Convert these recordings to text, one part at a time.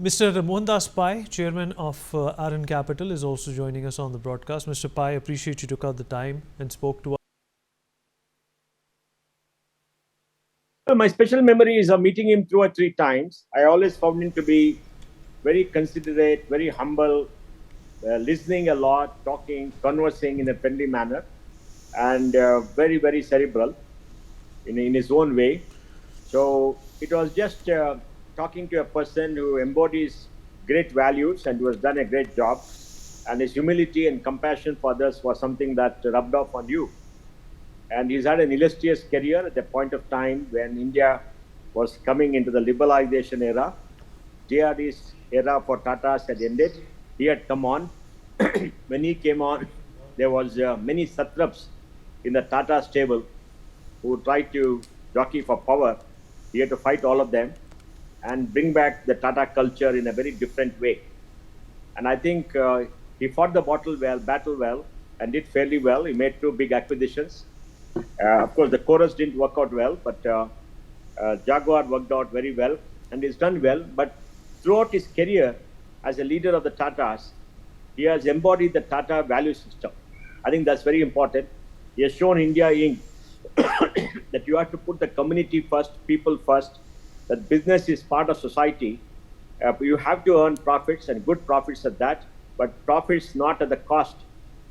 Mr. Mohandas Pai, Chairman of Ratan Capital, is also joining us on the broadcast. Mr. Pai, appreciate you took out the time and spoke to us. My special memory is of meeting him 2 or 3 times. I always found him to be very considerate, very humble, listening a lot, talking, conversing in a friendly manner, and very, very cerebral in his own way. So it was just talking to a person who embodies great values and who has done a great job. And his humility and compassion for others was something that rubbed off on you. And he's had an illustrious career at the point of time when India was coming into the liberalization era. JRD's era for Tatas had ended. He had come on. When he came on, there was many satraps in the Tata stable who tried to jockey for power. He had to fight all of them and bring back the Tata culture in a very different way. And I think he fought the battle well, and did fairly well. He made 2 big acquisitions. Of course, the chorus didn't work out well, but Jaguar worked out very well, and he's done well. But throughout his career as a leader of the Tatas, he has embodied the Tata value system. I think that's very important. He has shown India Inc. that you have to put the community first, people first, that business is part of society. You have to earn profits, and good profits at that, but profits not at the cost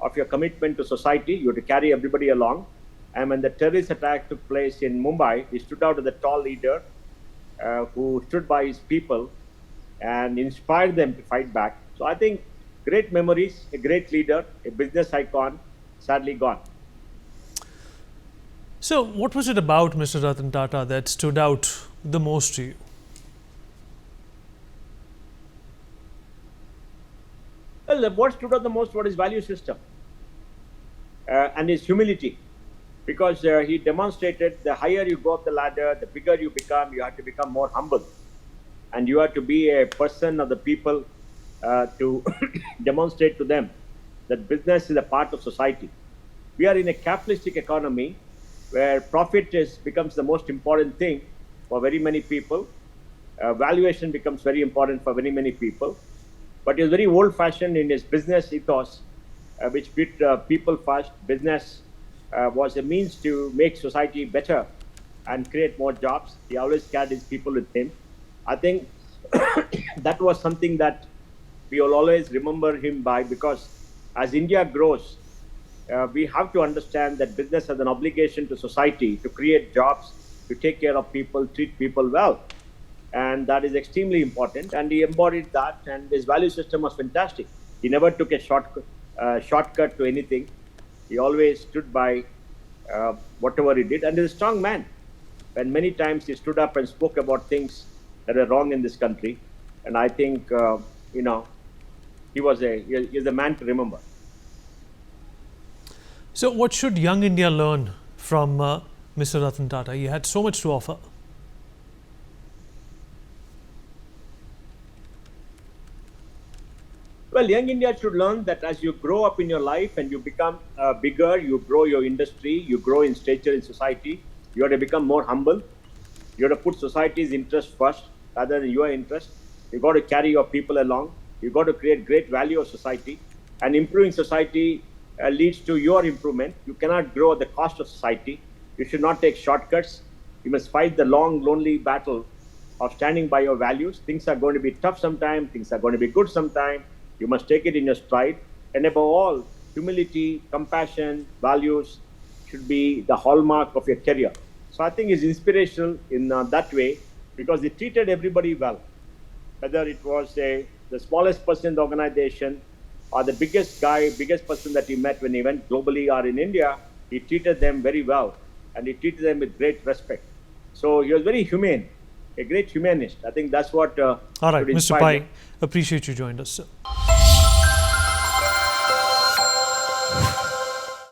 of your commitment to society. You have to carry everybody along. And when the terrorist attack took place in Mumbai, he stood out as a tall leader who stood by his people and inspired them to fight back. So I think great memories, a great leader, a business icon, sadly gone. So, what was it about Mr. Ratan Tata that stood out the most to you? Well, what stood out the most was his value system and his humility. Because he demonstrated the higher you go up the ladder, the bigger you become, you have to become more humble. And you have to be a person of the people to demonstrate to them that business is a part of society. We are in a capitalistic economy where profit becomes the most important thing for very many people. Valuation becomes very important for very many people. But he was very old-fashioned in his business ethos, which put people first. Business was a means to make society better and create more jobs. He always carried his people with him. I think that was something that we will always remember him by, because as India grows, we have to understand that business has an obligation to society to create jobs, to take care of people, treat people well. And that is extremely important. And he embodied that, and his value system was fantastic. He never took a shortcut to anything. He always stood by whatever he did, and he's a strong man. And many times he stood up and spoke about things that are wrong in this country. And I think, he's a man to remember. So, what should young India learn from Mr. Ratan Tata? He had so much to offer. Well, young India should learn that as you grow up in your life and you become bigger, you grow your industry, you grow in stature in society, you have to become more humble. You have to put society's interest first rather than your interest. You got to carry your people along. You got to create great value of society. And improving society leads to your improvement. You cannot grow at the cost of society. You should not take shortcuts. You must fight the long, lonely battle of standing by your values. Things are going to be tough sometimes. Things are going to be good sometimes. You must take it in your stride. And above all, humility, compassion, values should be the hallmark of your career. So I think he's inspirational in that way, because he treated everybody well. Whether it was the smallest person in the organization or the biggest person that he met when he went globally or in India, he treated them very well, and he treated them with great respect. So he was very humane, a great humanist. I think that's what All right, should Mr. inspire Pai, them. appreciate you joined us, sir.